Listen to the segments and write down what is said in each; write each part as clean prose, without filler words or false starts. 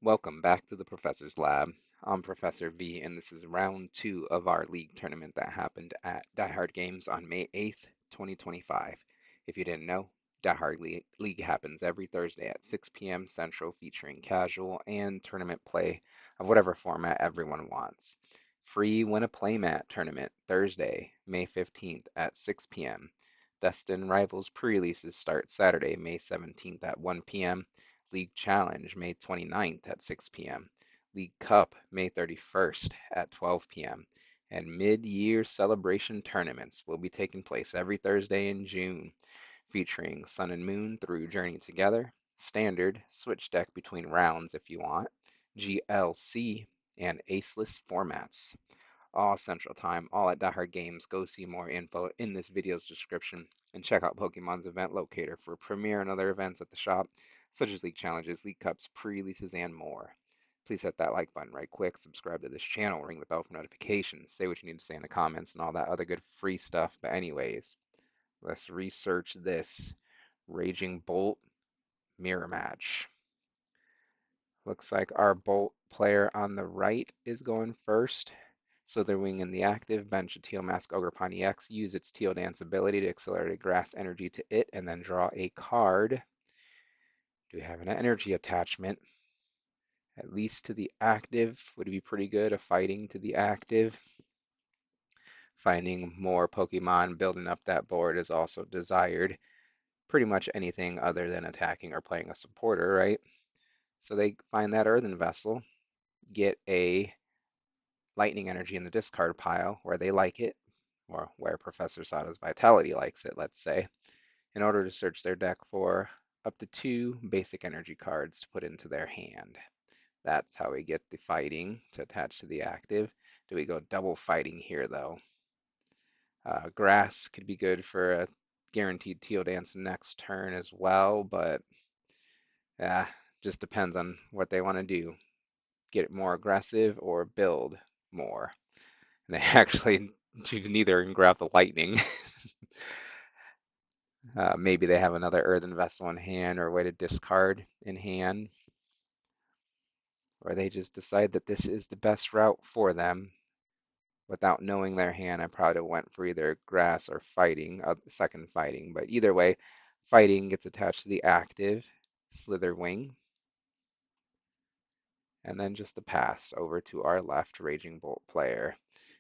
Welcome back to the Professor's Lab. I'm Professor V, and this is round two of our league tournament that happened at Die Hard Games on May 8th, 2025. If you didn't know, Die Hard League happens every Thursday at 6 p.m. Central, featuring casual and tournament play of whatever format everyone wants. Free Win-A-Playmat Tournament Thursday, May 15th at 6 p.m. Destined Rivals pre-releases start Saturday, May 17th at 1 p.m. League Challenge, May 29th at 6 p.m. League Cup, May 31st at 12 p.m. And mid-year celebration tournaments will be taking place every Thursday in June, featuring Sun and Moon through Journey Together, Standard, switch deck between rounds if you want, GLC, and aceless formats. All Central Time, all at Die Hard Games. Go see more info in this video's description and check out Pokemon's event locator for premiere and other events at the shop, such as League Challenges, League Cups, pre-releases, and more. Please hit that like button right quick, subscribe to this channel, ring the bell for notifications, say what you need to say in the comments, and all that other good free stuff. But anyways, let's research this Raging Bolt mirror match. Looks like our Bolt player on the right is going first. So they're winging the active, bench a Teal Mask Ogerpon EX, use its Teal Dance ability to accelerate grass energy to it, and then draw a card. Do we have an energy attachment? At least to the active would be pretty good, a fighting to the active. Finding more Pokemon, building up that board is also desired. Pretty much anything other than attacking or playing a supporter, right? So they find that Earthen Vessel, get a lightning energy in the discard pile where they like it, or where Professor Sada's Vitality likes it, let's say, in order to search their deck for up to 2 basic energy cards to put into their hand. That's how we get the fighting to attach to the active. Do we go double fighting here, though? Grass could be good for a guaranteed Teal Dance next turn as well, but just depends on what they want to do. Get it more aggressive or build more. And they actually choose neither and grab the lightning. Maybe they have another earthen vessel in hand or a way to discard in hand, or they just decide that this is the best route for them. Without knowing their hand, I probably went for either grass or fighting, second fighting. But either way, fighting gets attached to the active Slitherwing, and then just the pass over to our left Raging Bolt player,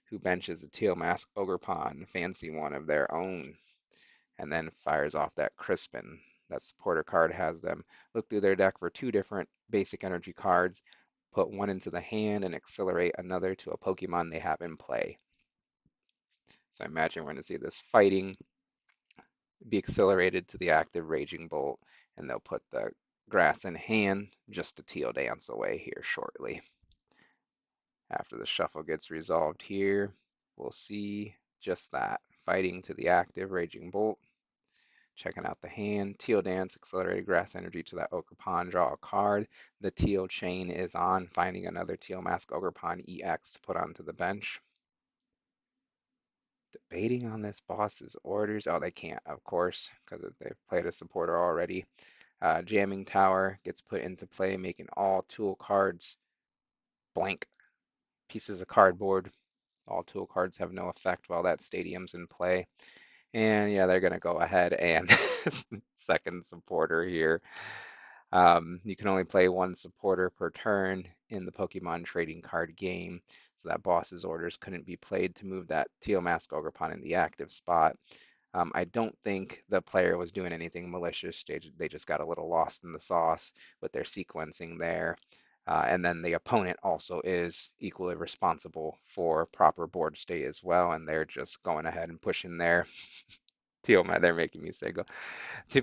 who benches a Teal Mask Ogerpon, fancy one of their own, and then fires off that Crispin. That supporter card has them look through their deck for 2 different basic energy cards, put one into the hand, and accelerate another to a Pokemon they have in play. So I imagine we're going to see this fighting be accelerated to the active Raging Bolt, and they'll put the grass in hand just to Teal Dance away here shortly. After the shuffle gets resolved here, we'll see just that. Fighting to the active Raging Bolt. Checking out the hand. Teal Dance, accelerated grass energy to that Ogerpon, draw a card. The Teal chain is on, finding another Teal Mask Ogerpon EX to put onto the bench. Debating on this boss's orders. Oh, they can't, of course, because they've played a supporter already. Jamming Tower gets put into play, making all tool cards blank pieces of cardboard. All tool cards have no effect while that stadium's in play. And yeah, they're going to go ahead and second supporter here. You can only play one supporter per turn in the Pokemon trading card game, so that boss's orders couldn't be played to move that Teal Mask Ogerpon in the active spot. I don't think the player was doing anything malicious. They just got a little lost in the sauce with their sequencing there. And then the opponent also is equally responsible for proper board state as well, and they're just going ahead and pushing their Teal Mask. They're making me say go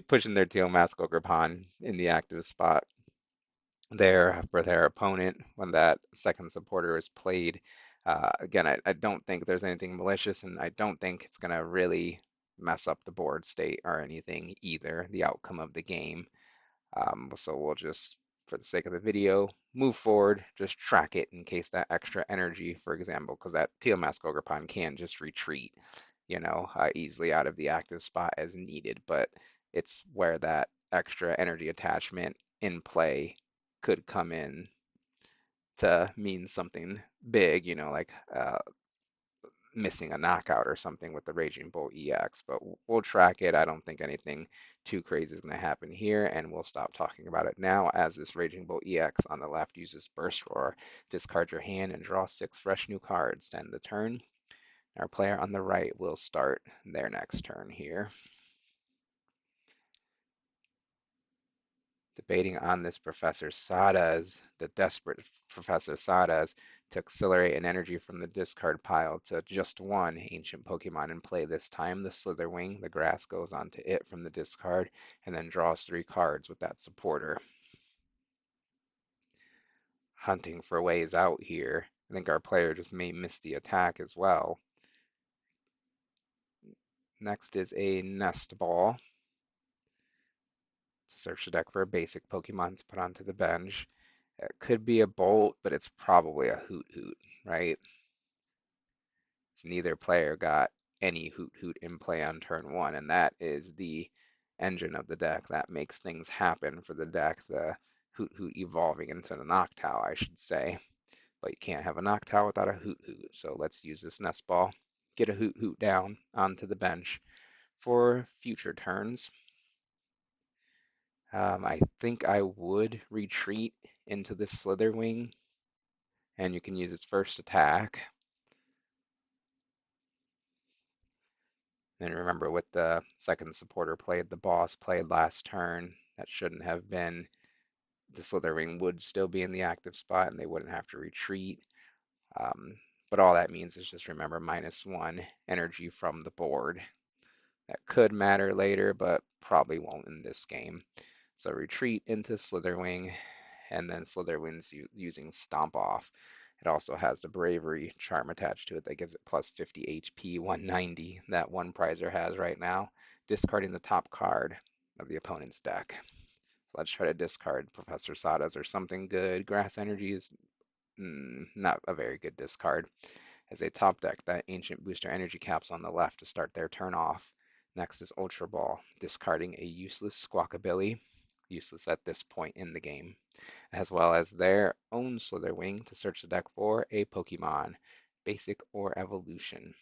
pushing their Teal Mask Ogerpon in the active spot there for their opponent when that second supporter is played. Again, I don't think there's anything malicious, and I don't think it's going to really mess up the board state or anything either, the outcome of the game. So we'll just, for the sake of the video, move forward, just track it in case that extra energy, for example, because that Teal Mask Ogerpon can just retreat, easily out of the active spot as needed, but it's where that extra energy attachment in play could come in to mean something big, like missing a knockout or something with the Raging Bull EX, but we'll track it. I don't think anything too crazy is going to happen here, and we'll stop talking about it now as this Raging Bull EX on the left uses Burst Roar. Discard your hand and draw 6 fresh new cards. End the turn. Our player on the right will start their next turn here. Debating on this Professor Sada's, the desperate Professor Sada's, to accelerate an energy from the discard pile to just one ancient Pokemon in play this time. The Slitherwing, the grass goes onto it from the discard and then draws 3 cards with that supporter. Hunting for ways out here. I think our player just may miss the attack as well. Next is a Nest Ball to search the deck for a basic Pokemon to put onto the bench. It could be a Bolt, but it's probably a Hoot Hoot, right? So neither player got any Hoot Hoot in play on turn one, and that is the engine of the deck that makes things happen for the deck. The Hoot Hoot evolving into the Noctowl, I should say. But you can't have a Noctowl without a Hoot Hoot. So let's use this Nest Ball, get a Hoot Hoot down onto the bench for future turns. I think I would retreat into the Slitherwing, and you can use its first attack. And remember, with the second supporter played, the boss played last turn, that shouldn't have been. The Slitherwing would still be in the active spot, and they wouldn't have to retreat. Um, but all that means is just remember -1 energy from the board. That could matter later, but probably won't in this game. So retreat into Slitherwing, and then Slitherwing's using Stomp Off. It also has the Bravery charm attached to it that gives it plus 50 HP, 190 that one prizer has right now, discarding the top card of the opponent's deck. Let's try to discard Professor Sada's or something good. Grass Energy is not a very good discard. As a top deck, that Ancient Booster Energy Caps on the left to start their turn off. Next is Ultra Ball, discarding a useless Squawkabilly, useless at this point in the game, as well as their own Slitherwing to search the deck for a Pokemon, basic or evolution.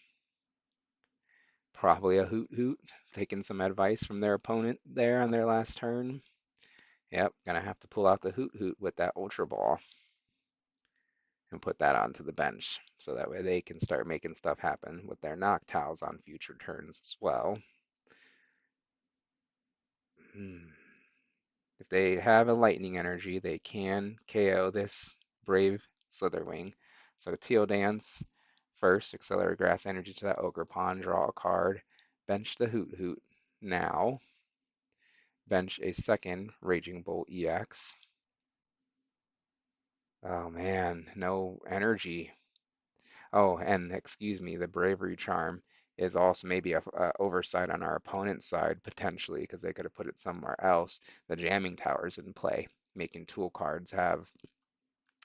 Probably a Hoot Hoot, taking some advice from their opponent there on their last turn. Yep, gonna have to pull out the Hoot Hoot with that Ultra Ball and put that onto the bench so that way they can start making stuff happen with their Noctowls on future turns as well. If they have a lightning energy, they can KO this brave Slitherwing. So Teal Dance first, accelerate grass energy to that Ogre Pond, draw a card, bench the Hoot Hoot. Now, bench a second Raging Bolt EX. Oh man, no energy. Oh, and excuse me, the Bravery Charm is also maybe a oversight on our opponent's side, potentially, because they could have put it somewhere else. The Jamming Tower's in play, making tool cards have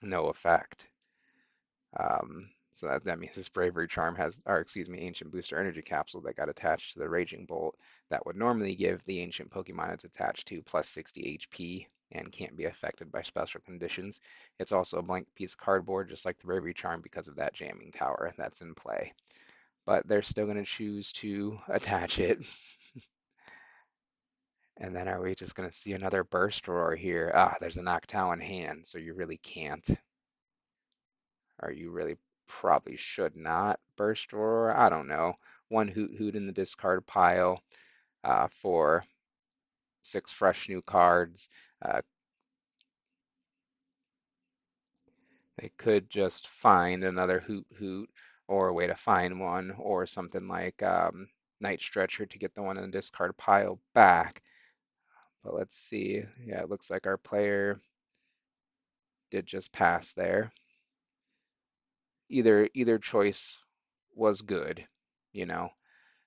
no effect. So that means this Bravery Charm has, or excuse me, Ancient Booster Energy Capsule that got attached to the Raging Bolt that would normally give the Ancient Pokemon it's attached to plus 60 HP and can't be affected by special conditions. It's also a blank piece of cardboard, just like the Bravery Charm, because of that Jamming Tower that's in play. But they're still going to choose to attach it. And then are we just going to see another Burst Roar here? Ah, there's a Noctowl in hand, so you really can't. Or you really probably should not Burst Roar. I don't know. One Hoot Hoot in the discard pile for 6 fresh new cards. Uh, they could just find another Hoot Hoot or a way to find one or something like Night Stretcher to get the one in the discard pile back. But let's see. Yeah, it looks like our player did just pass there. Either choice was good, you know.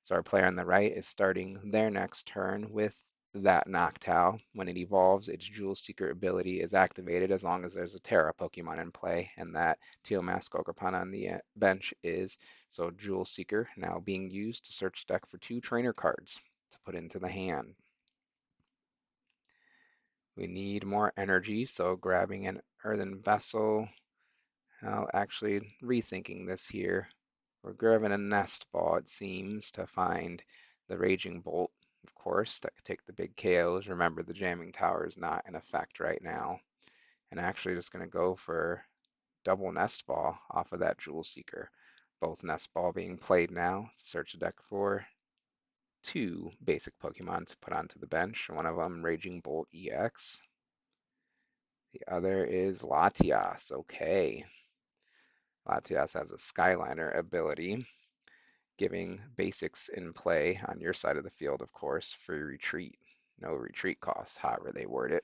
So our player on the right is starting their next turn with that Noctowl. When it evolves, its Jewel Seeker ability is activated as long as there's a Terra Pokemon in play, and that Teal Mask Ogre-Pon on the bench is. So Jewel Seeker now being used to search deck for 2 trainer cards to put into the hand. We need more energy, so grabbing an Earthen Vessel Now, actually, rethinking this here, we're grabbing a nest ball, it seems, to find the Raging Bolt, of course, that could take the big KOs. Remember, the Jamming Tower is not in effect right now. And actually just going to go for double Nest Ball off of that Jewel Seeker. Both Nest Ball being played now. Search the deck for two basic Pokemon to put onto the bench. One of them, Raging Bolt EX. The other is Latias. Okay. Latias has a Skyliner ability, giving basics in play on your side of the field, of course, free retreat. No retreat cost, however they word it.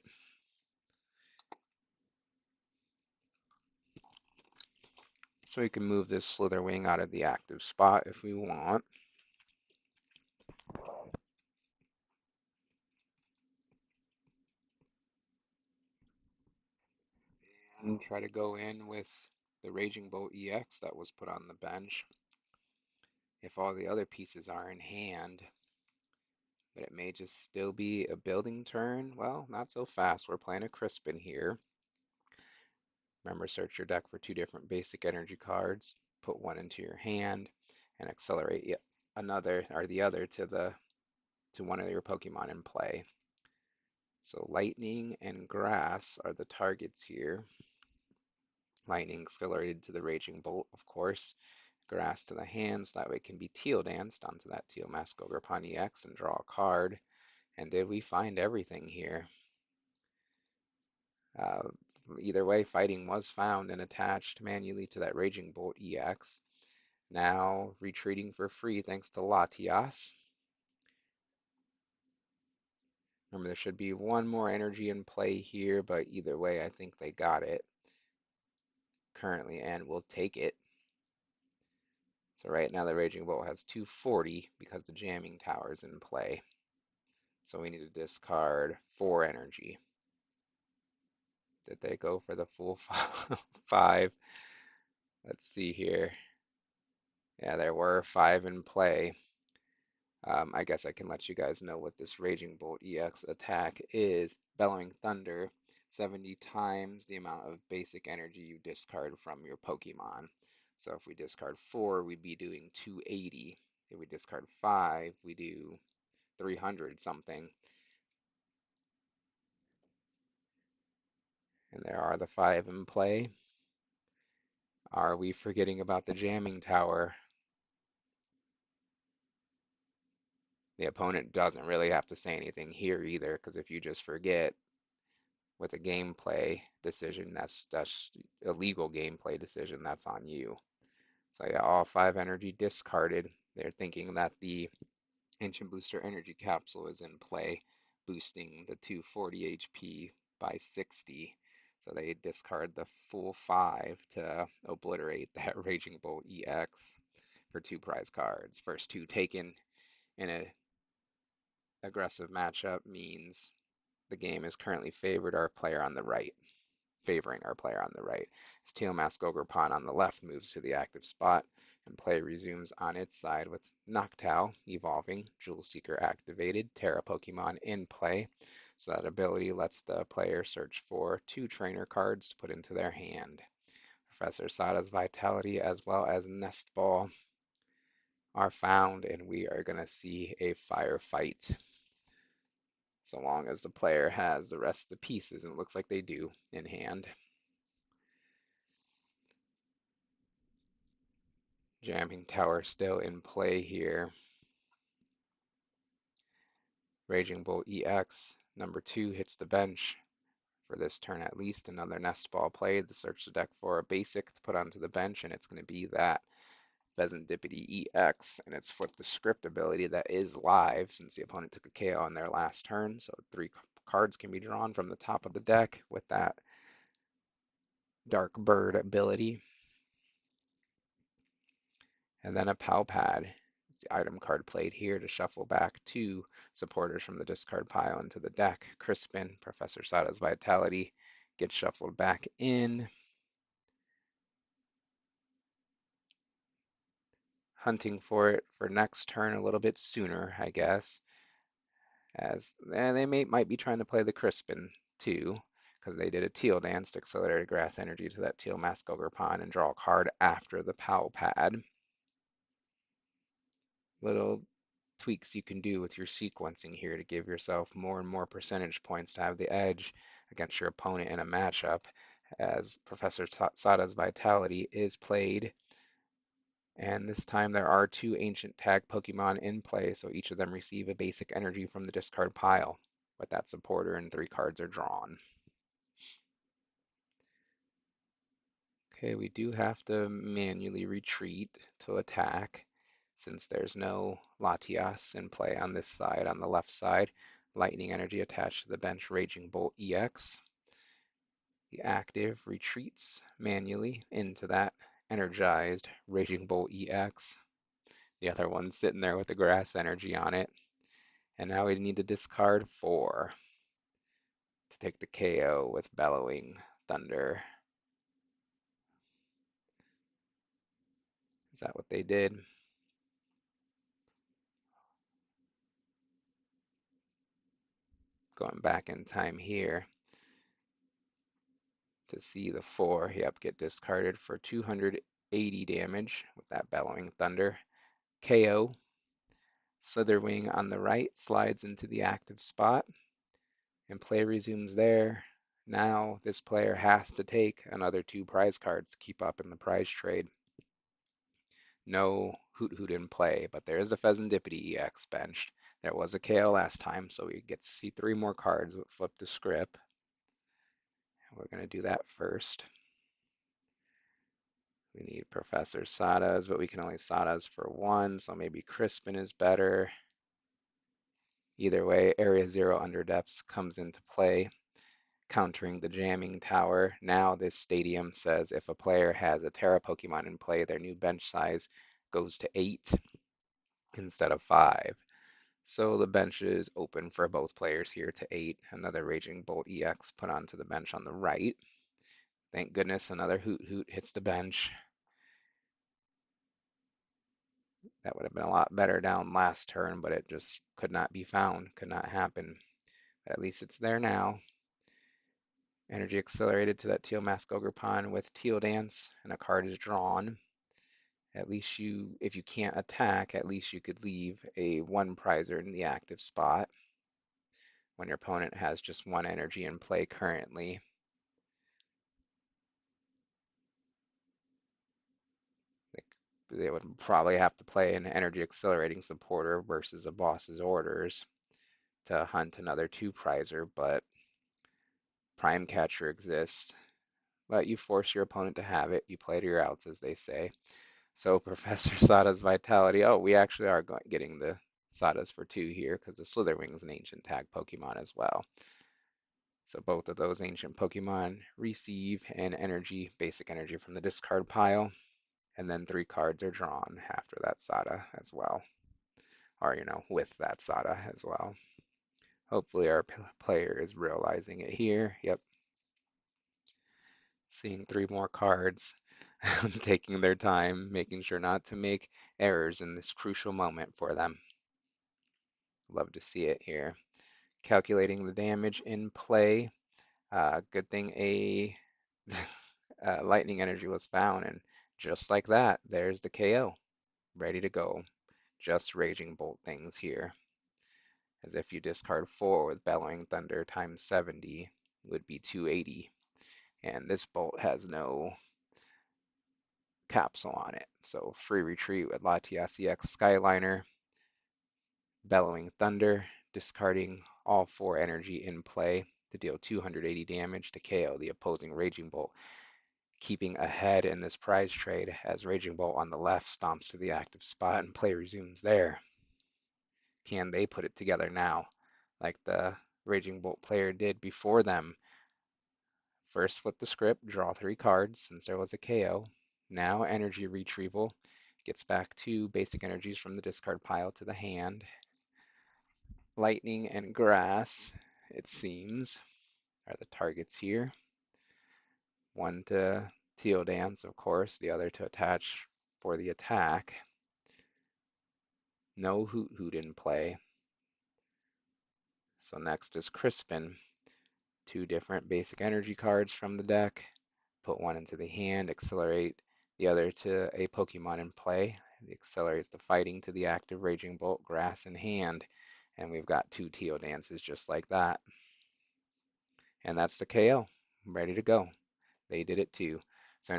So we can move this Slitherwing out of the active spot if we want. And try to go in with the Raging Bolt EX that was put on the bench. If all the other pieces are in hand, but it may just still be a building turn. Well, not so fast. We're playing a Crispin here. Remember, search your deck for two different basic energy cards, put one into your hand, and accelerate another or the other to one of your Pokemon in play. So lightning and grass are the targets here. Lightning accelerated to the Raging Bolt, of course. Grass to the hands, that way it can be Teal Danced onto that Teal Mask Ogre Pawnee X and draw a card. And did we find everything here? Uh, Either way, fighting was found and attached manually to that Raging Bolt EX. Now retreating for free thanks to Latias. Remember, there should be one more energy in play here, but either way, I think they got it currently, and we'll take it. So right now the Raging Bolt has 240 because the Jamming Tower is in play. So we need to discard 4 energy. Did they go for the full 5? Let's see here. Yeah, there were 5 in play. I guess I can let you guys know what this Raging Bolt EX attack is. Bellowing Thunder, 70 times the amount of basic energy you discard from your Pokemon. So if we discard 4, we'd be doing 280. If we discard 5, we do 300 something. And there are the 5 in play. Are we forgetting about the Jamming Tower? The opponent doesn't really have to say anything here either, because if you just forget with a gameplay decision, that's a legal gameplay decision, that's on you. So yeah, all 5 energy discarded. They're thinking that the Ancient Booster Energy Capsule is in play, boosting the 240 HP by 60. So they discard the full 5 to obliterate that Raging Bolt EX for 2 prize cards. First 2 taken in a aggressive matchup means the game is currently favoring our player on the right. As Teal Mask Ogre Pawn on the left moves to the active spot, and play resumes on its side with Noctowl evolving, Jewel Seeker activated, Terra Pokemon in play. So that ability lets the player search for 2 trainer cards to put into their hand. Professor Sada's Vitality as well as Nest Ball are found, and we are going to see a firefight. So long as the player has the rest of the pieces, and it looks like they do, in hand. Jamming Tower still in play here. Raging Bolt EX, number 2, hits the bench for this turn at least. Another Nest Ball played. The search the deck for a basic to put onto the bench, and it's going to be that Pheasantipede EX, and it's flipped the script ability that is live since the opponent took a KO on their last turn. So 3 cards can be drawn from the top of the deck with that Dark Bird ability. And then a Pal Pad. It's the item card played here to shuffle back 2 supporters from the discard pile into the deck. Crispin, Professor Sada's Vitality, gets shuffled back in. Hunting for it for next turn a little bit sooner, I guess. As they might be trying to play the Crispin too, because they did a Teal Dance to accelerate grass energy to that Teal Mask Ogre Pond and draw a card after the POW pad. Little tweaks you can do with your sequencing here to give yourself more and more percentage points to have the edge against your opponent in a matchup, as Professor Sada's Vitality is played. And this time there are two ancient tag Pokemon in play, so each of them receive a basic energy from the discard pile. With that supporter, and 3 cards are drawn. Okay, we do have to manually retreat to attack since there's no Latias in play on this side. On the left side, lightning energy attached to the bench, Raging Bolt EX. The active retreats manually into that energized Raging Bolt EX. The other one's sitting there with the grass energy on it. And now we need to discard 4 to take the KO with Bellowing Thunder. Is that what they did? Going back in time here to see the 4. Yep, get discarded for 280 damage with that Bellowing Thunder. KO. Slitherwing on the right slides into the active spot, and play resumes there. Now this player has to take another 2 prize cards to keep up in the prize trade. No Hoot Hoot in play, but there is a Pheasantipity EX benched. There was a KO last time, so we get to see 3 more cards with Flip the Script. We're going to do that first. We need Professor Sada's, but we can only Sada's for 1, so maybe Crispin is better. Either way, Area 0 Under Depths comes into play, countering the Jamming Tower. Now this stadium says if a player has a Terra Pokemon in play, their new bench size goes to 8 instead of 5. So the bench is open for both players here to 8. Another Raging Bolt EX put onto the bench on the right. Thank goodness another Hoot Hoot hits the bench. That would have been a lot better down last turn, but it just could not be found, could not happen. But at least it's there now. Energy accelerated to that Teal Mask Ogre Pond with Teal Dance, and a card is drawn. At least you, if you can't attack, at least you could leave a 1 prizer in the active spot when your opponent has just 1 energy in play currently. They would probably have to play an energy accelerating supporter versus a boss's orders to hunt another 2 prizer, but Prime Catcher exists. But you force your opponent to have it. You play to your outs, as they say. So Professor Sada's Vitality. Oh, we actually are getting the Sadas for 2 here because the Slitherwing is an ancient tag Pokemon as well. So both of those ancient Pokemon receive an energy, basic energy from the discard pile. And then 3 cards are drawn after that Sada as well. Or, with that Sada as well. Hopefully our player is realizing it here. Yep. Seeing 3 more cards, taking their time, making sure not to make errors in this crucial moment for them. Love to see it here. Calculating the damage in play. Good thing a lightning energy was found, and just like that, there's the KO. Ready to go. Just Raging Bolt things here. As if you discard 4 with Bellowing Thunder times 70 would be 280. And this bolt has no capsule on it. So free retreat with Latias EX Skyliner, Bellowing Thunder, discarding all 4 energy in play to deal 280 damage to KO the opposing Raging Bolt, keeping ahead in this prize trade as Raging Bolt on the left stomps to the active spot and play resumes there. Can they put it together now like the Raging Bolt player did before them? First flip the script, draw 3 cards since there was a KO. Now energy retrieval gets back 2 basic energies from the discard pile to the hand. Lightning and grass, it seems, are the targets here. One to Teal Dance, of course, the other to attach for the attack. No Hoot Hoot in play. So next is Crispin. two different basic energy cards from the deck, put one into the hand, accelerate the other to a Pokemon in play. It accelerates the fighting to the active Raging Bolt, grass in hand, and we've got two Teal Dances just like that. And that's the KO, ready to go. They did it too. So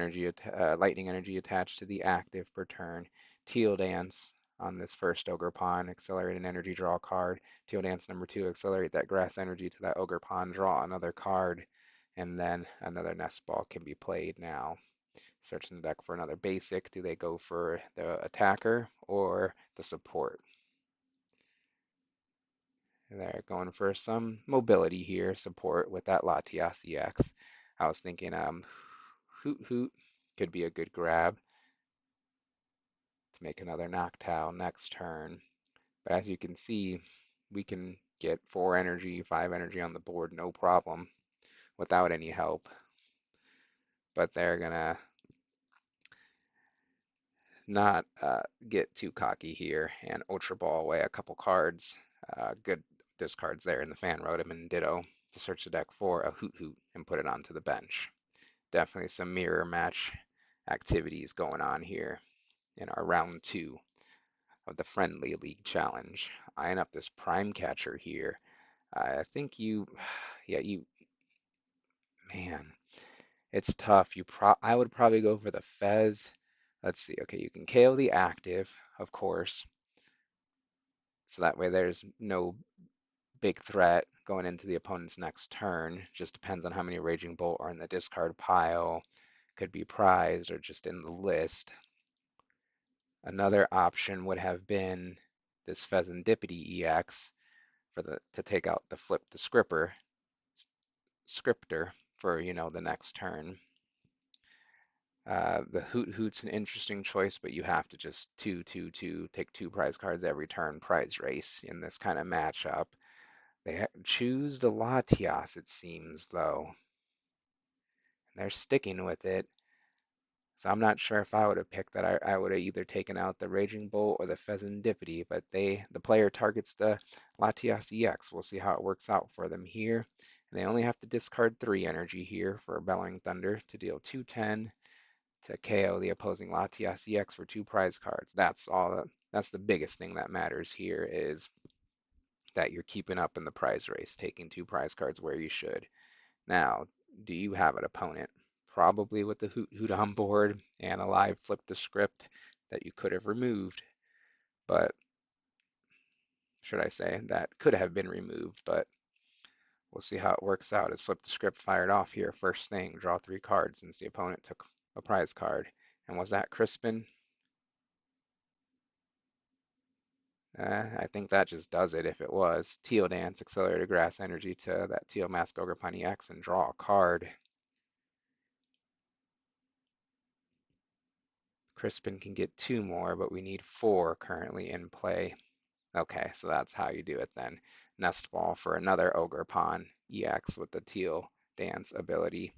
lightning energy attached to the active per turn. Teal Dance on this first Ogre Pond, accelerate an energy, draw a card. Teal Dance number two, accelerate that grass energy to that Ogre Pond, draw another card, and then another Nest Ball can be played now. Searching the deck for another basic. Do they go for the attacker or the support? They're going for some mobility here, support with that Latias EX. I was thinking Hoot Hoot could be a good grab to make another Noctowl next turn. But as you can see, we can get 4 energy, 5 energy on the board, no problem, without any help. But they're gonna not get too cocky here and Ultra Ball away a couple cards. Good discards there in the Fan Rotom and Ditto to search the deck for a Hoot Hoot and put it onto the bench. Definitely some mirror match activities going on here in our round 2 of the Friendly League Challenge. Eyeing up this Prime Catcher here. I think yeah, man, it's tough. I would probably go for the Fez. Let's see. Okay, you can KO the active, of course, so that way there's no big threat going into the opponent's next turn. Just depends on how many Raging Bolt are in the discard pile. Could be prized or just in the list. Another option would have been this Pheasantipity EX to take out the flip the scripter for the next turn. The Hoot Hoot's an interesting choice, but you have to just take 2 prize cards every turn, prize race in this kind of matchup. They choose the Latias, it seems, though. And they're sticking with it. So I'm not sure if I would have picked that. I would have either taken out the Raging Bolt or the Pheasantipity, but the player targets the Latias EX. We'll see how it works out for them here. And they only have to discard 3 energy here for Bellowing Thunder to deal 210 to KO the opposing Latias EX for 2 prize cards. That's the biggest thing that matters here is that you're keeping up in the prize race, taking 2 prize cards where you should. Now, do you have an opponent? Probably with the Hoot Hoot on board and a live flip the script that you could have removed, but should I say that could have been removed, but we'll see how it works out. As flip the script fired off here, first thing, draw 3 cards since the opponent took a prize card. And was that Crispin? I think that just does it if it was. Teal Dance, accelerated grass energy to that Teal Mask Ogre Pony X and draw a card. Crispin can get 2 more, but we need 4 currently in play. Okay, so that's how you do it then. Nest Ball for another Ogre Pawn EX with the Teal Dance ability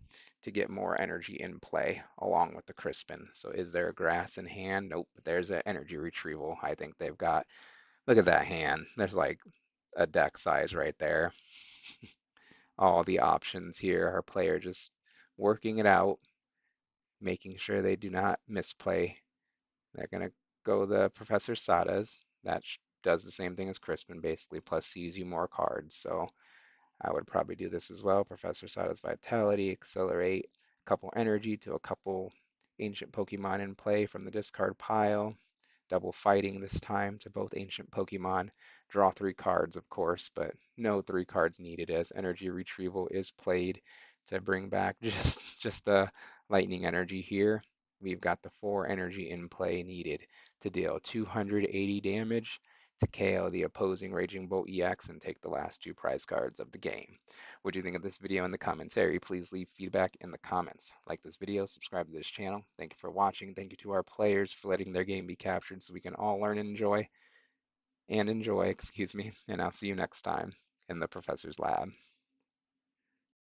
to get more energy in play along with the Crispin. So is there a grass in hand? Nope, there's an energy retrieval. I think they've got, look at that hand. There's like a deck size right there. All the options here are player just working it out, making sure they do not misplay. They're going to go the Professor Sada's. That does the same thing as Crispin, basically, plus sees you more cards. So I would probably do this as well. Professor Sada's Vitality, accelerate a couple energy to a couple ancient Pokemon in play from the discard pile. Double fighting this time to both ancient Pokemon. Draw 3 cards, of course, but no 3 cards needed as energy retrieval is played to bring back just the lightning energy here. We've got the 4 energy in play needed to deal 280 damage to KO the opposing Raging Bolt EX and take the last 2 prize cards of the game. What do you think of this video in the commentary? Please leave feedback in the comments. Like this video, subscribe to this channel. Thank you for watching. Thank you to our players for letting their game be captured so we can all learn and enjoy, excuse me, and I'll see you next time in the Professor's Lab.